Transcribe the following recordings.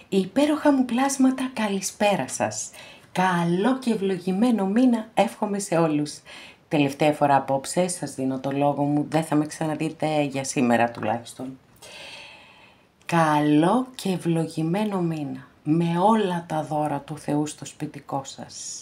Υπέροχα μου πλάσματα, καλησπέρα σας. Καλό και ευλογημένο μήνα εύχομαι σε όλους. Τελευταία φορά απόψε σας δίνω το λόγο μου, δεν θα με ξαναδείτε για σήμερα τουλάχιστον. Καλό και ευλογημένο μήνα, με όλα τα δώρα του Θεού στο σπιτικό σας.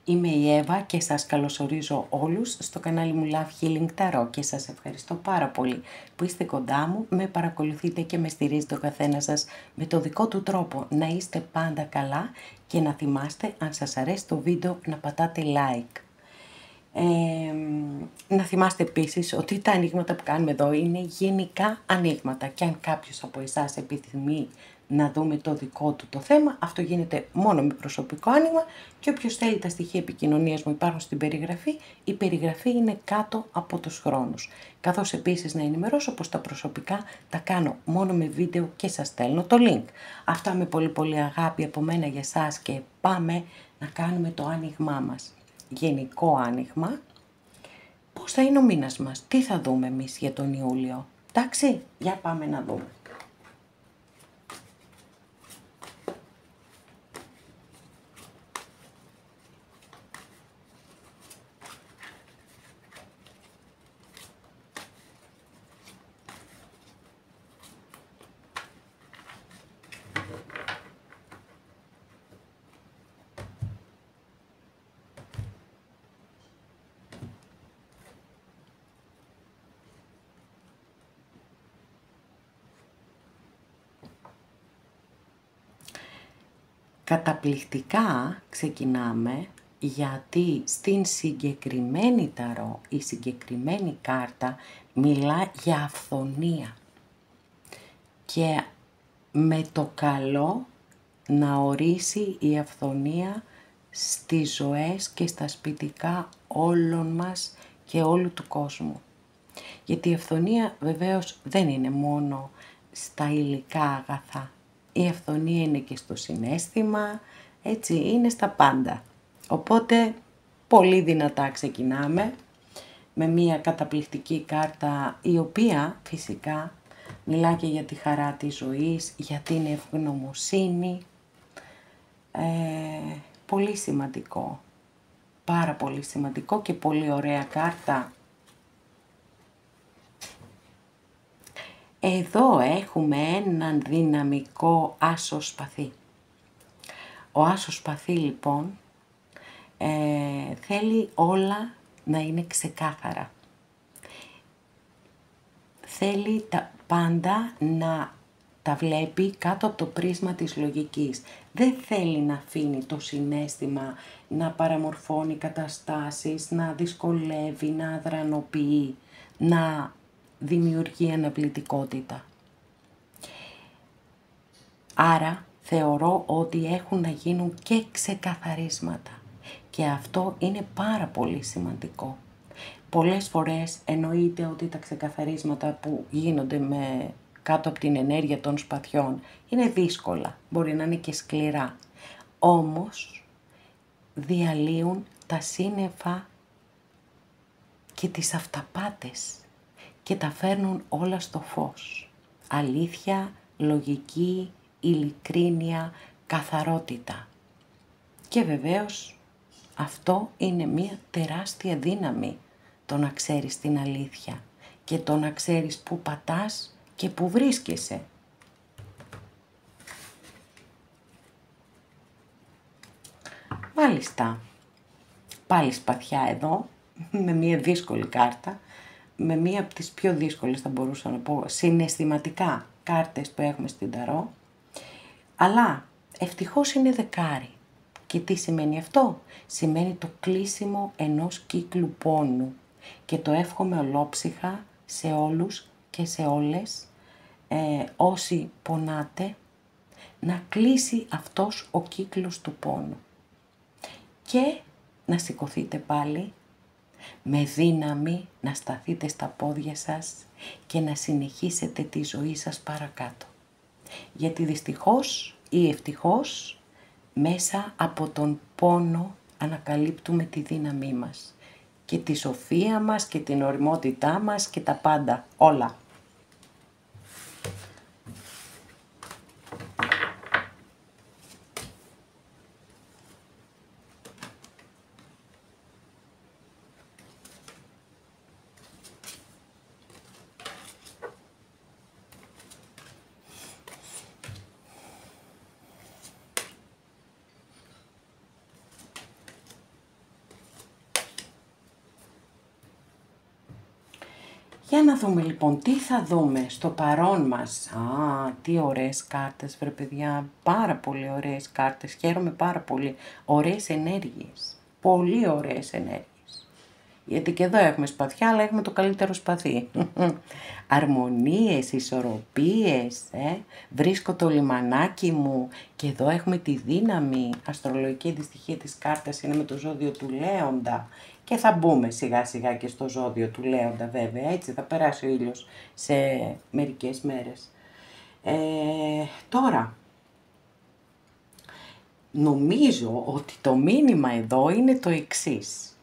Είμαι η Εύα και σας καλωσορίζω όλους στο κανάλι μου Love Healing Tarot και σας ευχαριστώ πάρα πολύ που είστε κοντά μου, με παρακολουθείτε και με στηρίζετε ο καθένας σας με το δικό του τρόπο. Να είστε πάντα καλά και να θυμάστε, αν σας αρέσει το βίντεο, να πατάτε like. Να θυμάστε επίσης ότι τα ανοίγματα που κάνουμε εδώ είναι γενικά ανοίγματα και αν κάποιος από εσάς επιθυμεί να δούμε το δικό του το θέμα, αυτό γίνεται μόνο με προσωπικό άνοιγμα και όποιος θέλει τα στοιχεία επικοινωνίας μου υπάρχουν στην περιγραφή. Η περιγραφή είναι κάτω από τους χρόνους. Καθώς επίσης να ενημερώσω πως τα προσωπικά τα κάνω μόνο με βίντεο και σας στέλνω το link. Αυτά με πολύ πολύ αγάπη από μένα για σας και πάμε να κάνουμε το άνοιγμά μας. Γενικό άνοιγμα. Πώς θα είναι ο μήνας μας, τι θα δούμε εμείς για τον Ιούλιο. Εντάξει, για πάμε να δούμε. Καταπληκτικά ξεκινάμε, γιατί στην συγκεκριμένη ταρό η συγκεκριμένη κάρτα μιλά για αυθονία και με το καλό να ορίσει η αυθονία στις ζωές και στα σπιτικά όλων μας και όλου του κόσμου. Γιατί η αυθονία βεβαίως δεν είναι μόνο στα υλικά αγαθά. Η αυθονία είναι και στο συναίσθημα, έτσι είναι στα πάντα. Οπότε πολύ δυνατά ξεκινάμε με μια καταπληκτική κάρτα η οποία φυσικά μιλά και για τη χαρά της ζωής, για την ευγνωμοσύνη. Πολύ σημαντικό, πάρα πολύ σημαντικό και πολύ ωραία κάρτα. Εδώ έχουμε έναν δυναμικό άσο σπαθί. Ο άσος σπαθί λοιπόν θέλει όλα να είναι ξεκάθαρα. Θέλει τα πάντα να τα βλέπει κάτω από το πρίσμα της λογικής. Δεν θέλει να αφήνει το συναίσθημα να παραμορφώνει καταστάσεις, να δυσκολεύει, να αδρανοποιεί, να δημιουργεί αναβλητικότητα. Άρα θεωρώ ότι έχουν να γίνουν και ξεκαθαρίσματα και αυτό είναι πάρα πολύ σημαντικό. Πολλές φορές εννοείται ότι τα ξεκαθαρίσματα που γίνονται κάτω από την ενέργεια των σπαθιών είναι δύσκολα, μπορεί να είναι και σκληρά. Όμως διαλύουν τα σύννεφα και τις αυταπάτες και τα φέρνουν όλα στο φως. Αλήθεια, λογική, ειλικρίνεια, καθαρότητα. Και βεβαίως αυτό είναι μια τεράστια δύναμη, το να ξέρεις την αλήθεια και το να ξέρεις πού πατάς και πού βρίσκεσαι. Μάλιστα, πάλι σπαθιά εδώ, με μια δύσκολη κάρτα, με μία από τις πιο δύσκολες θα μπορούσα να πω συναισθηματικά κάρτες που έχουμε στην ταρό, αλλά ευτυχώς είναι δεκάρι. Και τι σημαίνει αυτό? Σημαίνει το κλείσιμο ενός κύκλου πόνου και το εύχομαι ολόψυχα σε όλους και σε όλες όσοι πονάτε, να κλείσει αυτός ο κύκλος του πόνου και να σηκωθείτε πάλι με δύναμη, να σταθείτε στα πόδια σας και να συνεχίσετε τη ζωή σας παρακάτω. Γιατί δυστυχώς ή ευτυχώς μέσα από τον πόνο ανακαλύπτουμε τη δύναμή μας και τη σοφία μας και την ωριμότητά μας και τα πάντα, όλα. Για να δούμε λοιπόν, τι θα δούμε στο παρόν μας. Τι ωραίες κάρτες βρε παιδιά, πάρα πολύ ωραίες κάρτες, χαίρομαι πάρα πολύ. Ωραίες ενέργειες, πολύ ωραίες ενέργειες. Γιατί και εδώ έχουμε σπαθιά, αλλά έχουμε το καλύτερο σπαθί. Αρμονίες, ισορροπίες, βρίσκω το λιμανάκι μου και εδώ έχουμε τη δύναμη. Αστρολογική αντιστοιχεία της κάρτας είναι με το ζώδιο του Λέοντα και θα μπούμε σιγά σιγά και στο ζώδιο του Λέοντα βέβαια, έτσι θα περάσει ο ήλιος σε μερικές μέρες. Τώρα, νομίζω ότι το μήνυμα εδώ είναι το εξής.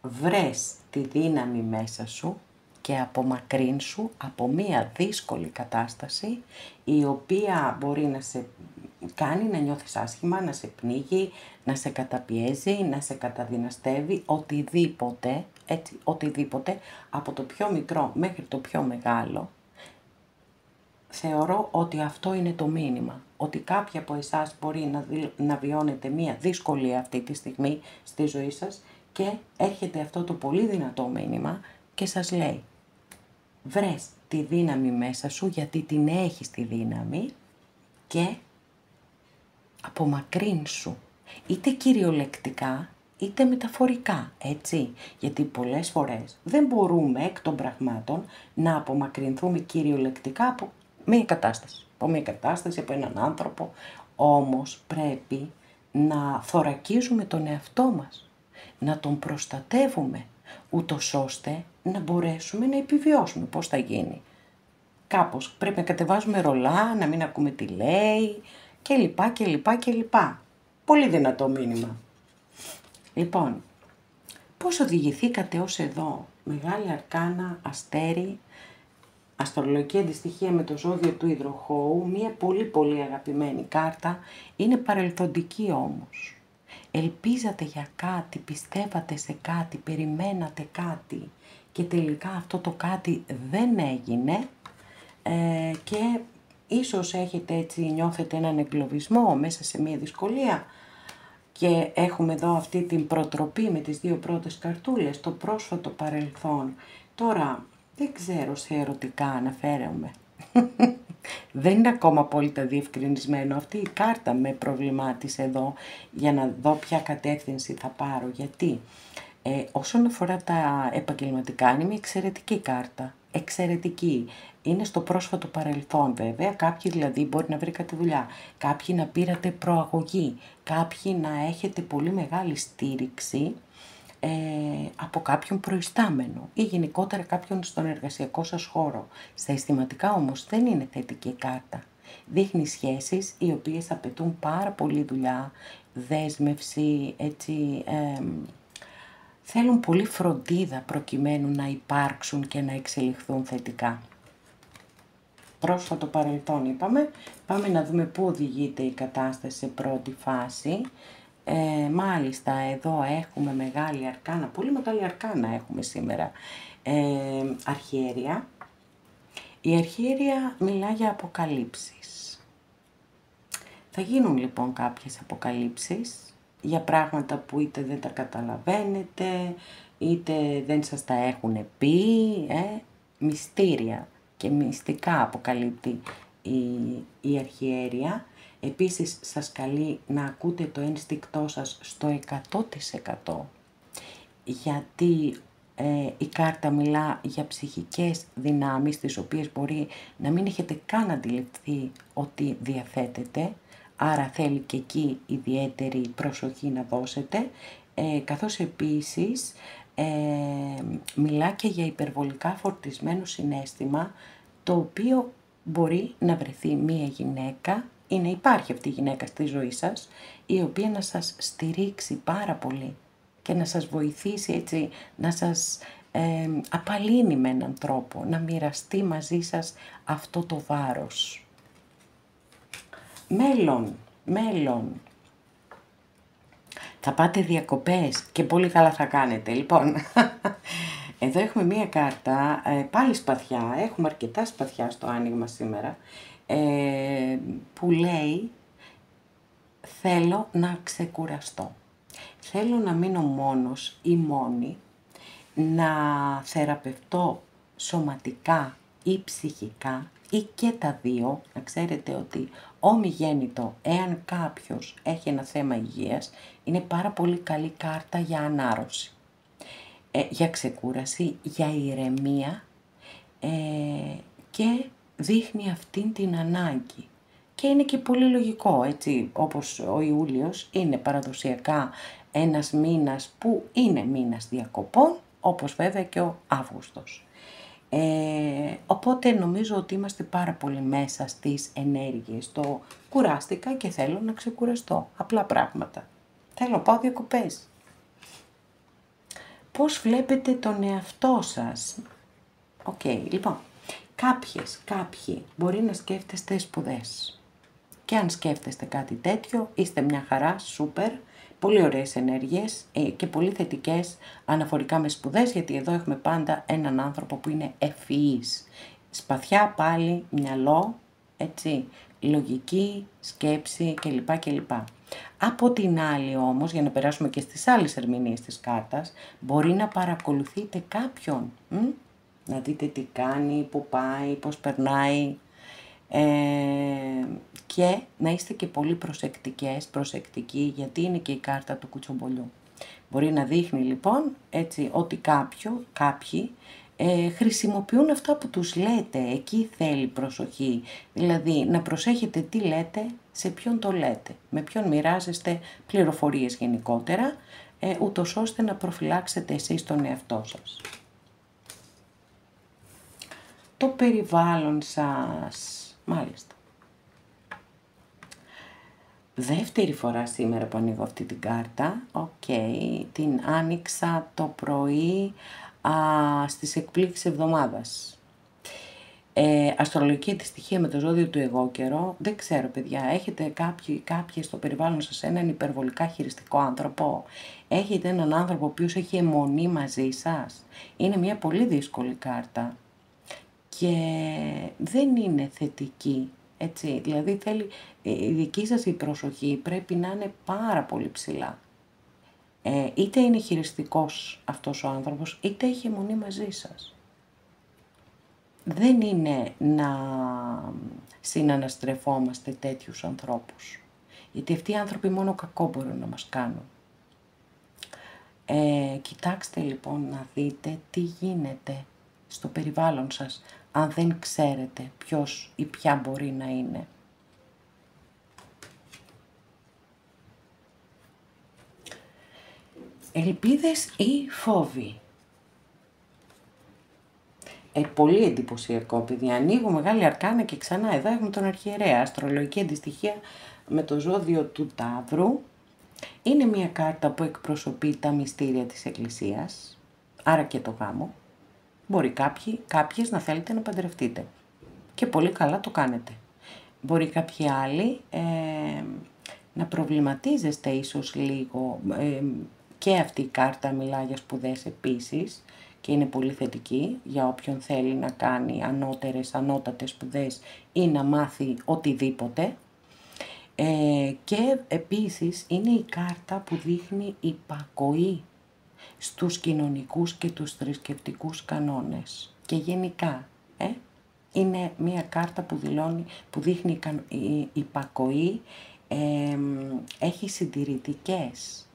Βρες τη δύναμη μέσα σου και απομακρύνσου από μία δύσκολη κατάσταση η οποία μπορεί να σε κάνει να νιώθεις άσχημα, να σε πνίγει, να σε καταπιέζει, να σε καταδυναστεύει, οτιδήποτε, έτσι, οτιδήποτε, από το πιο μικρό μέχρι το πιο μεγάλο. Θεωρώ ότι αυτό είναι το μήνυμα, ότι κάποιοι από εσάς μπορεί να βιώνετε μία δυσκολία αυτή τη στιγμή στη ζωή σας και έρχεται αυτό το πολύ δυνατό μήνυμα και σας λέει βρες τη δύναμη μέσα σου γιατί την έχεις τη δύναμη και απομακρύνσου, είτε κυριολεκτικά είτε μεταφορικά, έτσι, γιατί πολλές φορές δεν μπορούμε εκ των πραγμάτων να απομακρυνθούμε κυριολεκτικά από μία κατάσταση, από έναν άνθρωπο, όμως πρέπει να θωρακίζουμε τον εαυτό μας, να τον προστατεύουμε, ούτως ώστε να μπορέσουμε να επιβιώσουμε. Πώς θα γίνει? Κάπως πρέπει να κατεβάζουμε ρολά, να μην ακούμε τι λέει κλπ. Πολύ δυνατό μήνυμα. Λοιπόν, πώς οδηγηθήκατε ως εδώ? Μεγάλη αρκάνα, αστέρι, αστρολογική αντιστοιχεία με το ζώδιο του υδροχόου, μία πολύ αγαπημένη κάρτα, είναι παρελθοντική όμως. Ελπίζατε για κάτι, πιστεύατε σε κάτι, περιμένατε κάτι και τελικά αυτό το κάτι δεν έγινε και ίσως νιώθετε έναν εγκλωβισμό μέσα σε μία δυσκολία και έχουμε εδώ αυτή την προτροπή με τις δύο πρώτες καρτούλες, το πρόσφατο παρελθόν. Τώρα δεν ξέρω σε ερωτικά αναφέρομαι. Δεν είναι ακόμα απόλυτα διευκρινισμένο. Αυτή η κάρτα με προβλημάτισε εδώ για να δω ποια κατεύθυνση θα πάρω. Γιατί όσον αφορά τα επαγγελματικά είναι μια εξαιρετική κάρτα. Εξαιρετική. Είναι στο πρόσφατο παρελθόν βέβαια. Κάποιοι δηλαδή μπορεί να βρήκατε δουλειά. Κάποιοι να πήρατε προαγωγή. Κάποιοι να έχετε πολύ μεγάλη στήριξη από κάποιον προϊστάμενο ή γενικότερα κάποιον στον εργασιακό σας χώρο. Στα αισθηματικά όμως δεν είναι θετική κάρτα. Δείχνει σχέσεις οι οποίες απαιτούν πάρα πολύ δουλειά, δέσμευση, έτσι, θέλουν πολύ φροντίδα προκειμένου να υπάρξουν και να εξελιχθούν θετικά. Πρόσφατο παρελθόν είπαμε, πάμε να δούμε πού οδηγείται η κατάσταση σε πρώτη φάση. Μάλιστα εδώ έχουμε μεγάλη αρκάνα, πολύ μεγάλη αρκάνα έχουμε σήμερα, αρχιέρεια. Η αρχιέρεια μιλά για αποκαλύψεις. Θα γίνουν λοιπόν κάποιες αποκαλύψεις για πράγματα που είτε δεν τα καταλαβαίνετε, είτε δεν σας τα έχουν πει, μυστήρια και μυστικά αποκαλύπτει η αρχιέρεια. Επίσης σας καλεί να ακούτε το ένστικτό σας στο 100% γιατί η κάρτα μιλά για ψυχικές δυνάμεις τις οποίες μπορεί να μην έχετε καν αντιληφθεί ότι διαθέτετε, άρα θέλει και εκεί ιδιαίτερη προσοχή να δώσετε, καθώς επίσης μιλά και για υπερβολικά φορτισμένο συναίσθημα το οποίο μπορεί να βρεθεί μία γυναίκα ή να υπάρχει αυτή η γυναίκα στη ζωή σας η οποία να σας στηρίξει πάρα πολύ και να σας βοηθήσει έτσι, να σας απαλύνει με έναν τρόπο, να μοιραστεί μαζί σας αυτό το βάρος. Μέλλον. Θα πάτε διακοπές και πολύ καλά θα κάνετε. Λοιπόν, εδώ έχουμε μία κάρτα, πάλι σπαθιά, έχουμε αρκετά σπαθιά στο άνοιγμα σήμερα, που λέει θέλω να ξεκουραστώ. Θέλω να μείνω μόνος ή μόνη να θεραπευτώ σωματικά ή ψυχικά ή και τα δύο. Να ξέρετε ότι ομιγέννητο, εάν κάποιος έχει ένα θέμα υγείας, είναι πάρα πολύ καλή κάρτα για ανάρρωση, για ξεκούραση, για ηρεμία, και δείχνει αυτήν την ανάγκη. Και είναι και πολύ λογικό, έτσι, όπως ο Ιούλιος είναι παραδοσιακά ένας μήνας που είναι μήνας διακοπών, όπως βέβαια και ο Αύγουστος. Οπότε νομίζω ότι είμαστε πάρα πολύ μέσα στις ενέργειες. Το κουράστηκα και θέλω να ξεκουραστώ. Απλά πράγματα. Θέλω να πάω διακοπές. Πώς βλέπετε τον εαυτό σας? Λοιπόν, κάποιοι μπορεί να σκέφτεστε σπουδές. Και αν σκέφτεστε κάτι τέτοιο, είστε μια χαρά, σούπερ, πολύ ωραίες ενέργειες και πολύ θετικές αναφορικά με σπουδές, γιατί εδώ έχουμε πάντα έναν άνθρωπο που είναι ευφυής. Σπαθιά πάλι, μυαλό, έτσι, λογική, σκέψη κλπ. Από την άλλη όμως, για να περάσουμε και στις άλλες ερμηνείες της κάρτας, μπορεί να παρακολουθείτε κάποιον, να δείτε τι κάνει, που πάει, πώς περνάει, και να είστε και πολύ προσεκτικοί, γιατί είναι και η κάρτα του κουτσομπολιού. Μπορεί να δείχνει λοιπόν έτσι ότι κάποιοι χρησιμοποιούν αυτά που τους λέτε, εκεί θέλει προσοχή. Δηλαδή να προσέχετε τι λέτε, σε ποιον το λέτε, με ποιον μοιράζεστε πληροφορίες γενικότερα, ούτως ώστε να προφυλάξετε εσείς τον εαυτό σας. Το περιβάλλον σας, μάλιστα. Δεύτερη φορά σήμερα που ανοίγω αυτή την κάρτα, την άνοιξα το πρωί στις εκπλήξεις εβδομάδας. Αστρολογική αντιστοιχεία με το ζώδιο του εγώ καιρό, δεν ξέρω παιδιά, έχετε κάποιοι στο περιβάλλον σας έναν υπερβολικά χειριστικό άνθρωπο, έχετε έναν άνθρωπο ο οποίος έχει αιμονή μαζί σας, είναι μια πολύ δύσκολη κάρτα και δεν είναι θετική. Έτσι, δηλαδή θέλει, η δική σας η προσοχή πρέπει να είναι πάρα πολύ ψηλά. Είτε είναι χειριστικός αυτός ο άνθρωπος, είτε έχει αιμονή μαζί σας. Δεν είναι να συναναστρεφόμαστε τέτοιους ανθρώπους, γιατί αυτοί οι άνθρωποι μόνο κακό μπορούν να μας κάνουν. Κοιτάξτε λοιπόν να δείτε τι γίνεται στο περιβάλλον σας, αν δεν ξέρετε ποιος ή ποια μπορεί να είναι. Ελπίδες ή φόβοι? Πολύ εντυπωσιακό, παιδιά. Ανοίγω μεγάλη αρκάνα και ξανά εδώ έχουμε τον αρχιερέα. Αστρολογική αντιστοιχεία με το ζώδιο του Ταύρου. Είναι μια κάρτα που εκπροσωπεί τα μυστήρια της Εκκλησίας, άρα και το γάμο. Μπορεί κάποιες να θέλετε να παντρευτείτε και πολύ καλά το κάνετε. Μπορεί κάποιοι άλλοι να προβληματίζεστε ίσως λίγο, και αυτή η κάρτα μιλά για σπουδές επίσης και είναι πολύ θετική για όποιον θέλει να κάνει ανώτατες σπουδές ή να μάθει οτιδήποτε. Και επίσης είναι η κάρτα που δείχνει υπακοή στους κοινωνικούς και τους θρησκευτικούς κανόνες και γενικά είναι μια κάρτα που δείχνει υπακοή, έχει συντηρητικές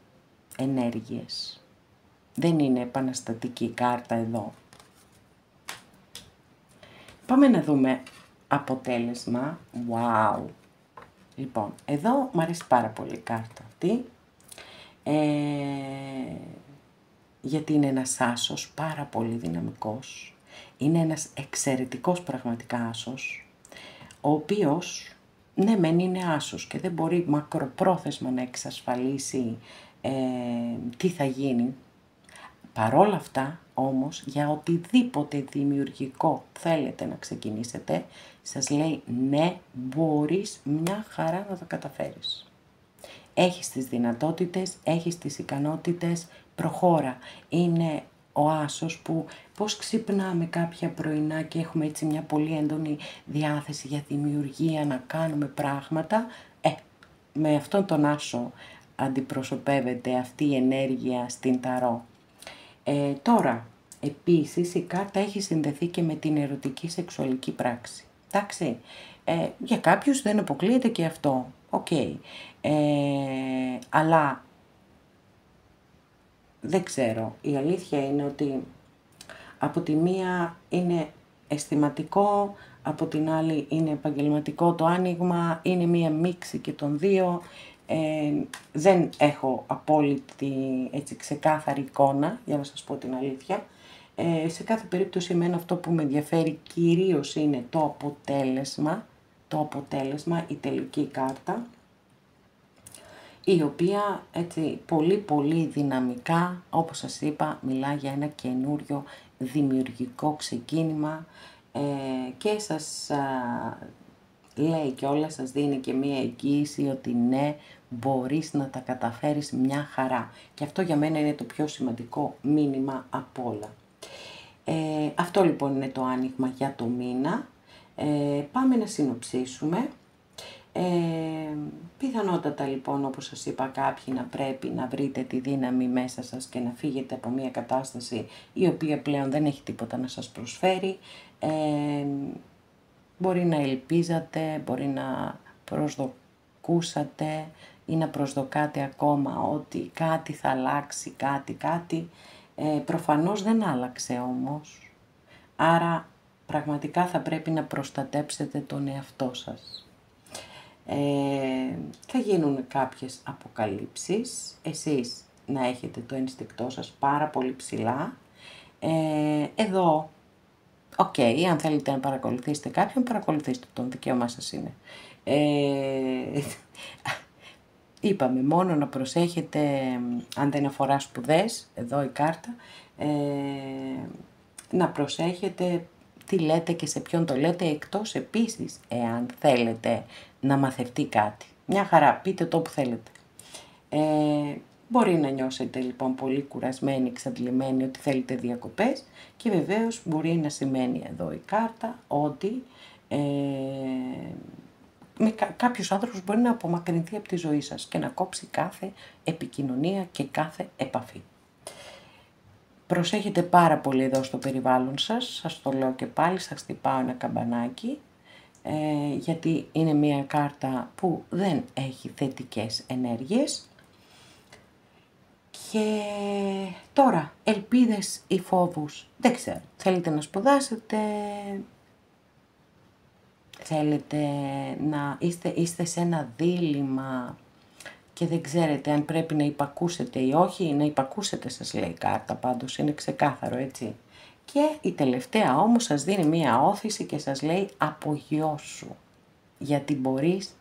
ενέργειες, δεν είναι επαναστατική κάρτα εδώ. Πάμε να δούμε αποτέλεσμα. Wow! Λοιπόν, εδώ μου αρέσει πάρα πολύ η κάρτα αυτή, γιατί είναι ένας άσος πάρα πολύ δυναμικός. Είναι ένας εξαιρετικός πραγματικά άσος, ο οποίος, ναι μεν είναι άσος και δεν μπορεί μακροπρόθεσμα να εξασφαλίσει τι θα γίνει. Παρόλα αυτά, όμως, για οτιδήποτε δημιουργικό θέλετε να ξεκινήσετε, σας λέει ναι, μπορείς μια χαρά να τα καταφέρεις. Έχεις τις δυνατότητες, έχεις τις ικανότητες, προχώρα. Είναι ο άσος που πώς ξυπνάμε κάποια πρωινά και έχουμε έτσι μια πολύ έντονη διάθεση για δημιουργία, να κάνουμε πράγματα. Με αυτόν τον άσο αντιπροσωπεύεται αυτή η ενέργεια στην Ταρό. Τώρα, επίσης η κάρτα έχει συνδεθεί και με την ερωτική σεξουαλική πράξη. Εντάξει, για κάποιους δεν αποκλείεται και αυτό. Οκ. Αλλά δεν ξέρω. Η αλήθεια είναι ότι από τη μία είναι αισθηματικό, από την άλλη είναι επαγγελματικό το άνοιγμα, είναι μία μίξη και των δύο. Δεν έχω απόλυτη, έτσι, ξεκάθαρη εικόνα, για να σας πω την αλήθεια. Σε κάθε περίπτωση εμένα αυτό που με ενδιαφέρει κυρίως είναι το αποτέλεσμα, η τελική κάρτα, η οποία έτσι πολύ δυναμικά, όπως σας είπα, μιλά για ένα καινούριο δημιουργικό ξεκίνημα και σας λέει και όλα, σας δίνει και μία εγγύηση ότι ναι, μπορείς να τα καταφέρεις μια χαρά. Και αυτό για μένα είναι το πιο σημαντικό μήνυμα απ' όλα. Αυτό λοιπόν είναι το άνοιγμα για το μήνα. Πάμε να συνοψίσουμε. Πιθανότατα λοιπόν, όπως σας είπα, κάποιοι να πρέπει να βρείτε τη δύναμη μέσα σας και να φύγετε από μια κατάσταση η οποία πλέον δεν έχει τίποτα να σας προσφέρει. Μπορεί να ελπίζατε, μπορεί να προσδοκούσατε ή να προσδοκάτε ακόμα ότι κάτι θα αλλάξει, κάτι. Προφανώς δεν άλλαξε όμως. Άρα πραγματικά θα πρέπει να προστατέψετε τον εαυτό σας. Θα γίνουν κάποιες αποκαλύψεις, εσείς να έχετε το ένστικτό σας πάρα πολύ ψηλά. Εδώ, αν θέλετε να παρακολουθήσετε κάποιον, παρακολουθήστε τον, δικαίωμά σας είναι. Είπαμε μόνο να προσέχετε, αν δεν αφορά σπουδές, εδώ η κάρτα, να προσέχετε τι λέτε και σε ποιον το λέτε, εκτός επίσης εάν θέλετε να μαθευτεί κάτι. Μια χαρά, πείτε το που θέλετε. Μπορεί να νιώσετε λοιπόν πολύ κουρασμένοι, εξαντλημένοι, ότι θέλετε διακοπές και βεβαίως μπορεί να σημαίνει εδώ η κάρτα ότι κάποιος άνθρωπος μπορεί να απομακρυνθεί από τη ζωή σας και να κόψει κάθε επικοινωνία και κάθε επαφή. Προσέχετε πάρα πολύ εδώ στο περιβάλλον σας, σας το λέω και πάλι, σας χτυπάω ένα καμπανάκι, γιατί είναι μια κάρτα που δεν έχει θετικές ενέργειες. Και τώρα, ελπίδες ή φόβους, δεν ξέρω, θέλετε να σπουδάσετε, θέλετε να είστε σε ένα δίλημμα και δεν ξέρετε αν πρέπει να υπακούσετε ή όχι. Να υπακούσετε σας λέει η κάρτα, πάντως είναι ξεκάθαρο, έτσι. Και η τελευταία όμως σας δίνει μία όθηση και σας λέει απογειώσου, γιατί μπορείς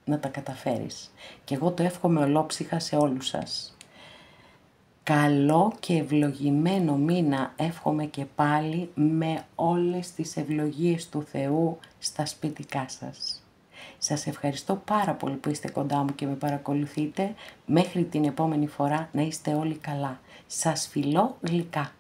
να τα καταφέρεις. Και εγώ το εύχομαι ολόψυχα σε όλους σας. Καλό και ευλογημένο μήνα εύχομαι και πάλι, με όλες τις ευλογίες του Θεού στα σπιτικά σας. Σας ευχαριστώ πάρα πολύ που είστε κοντά μου και με παρακολουθείτε. Μέχρι την επόμενη φορά να είστε όλοι καλά. Σας φιλώ γλυκά.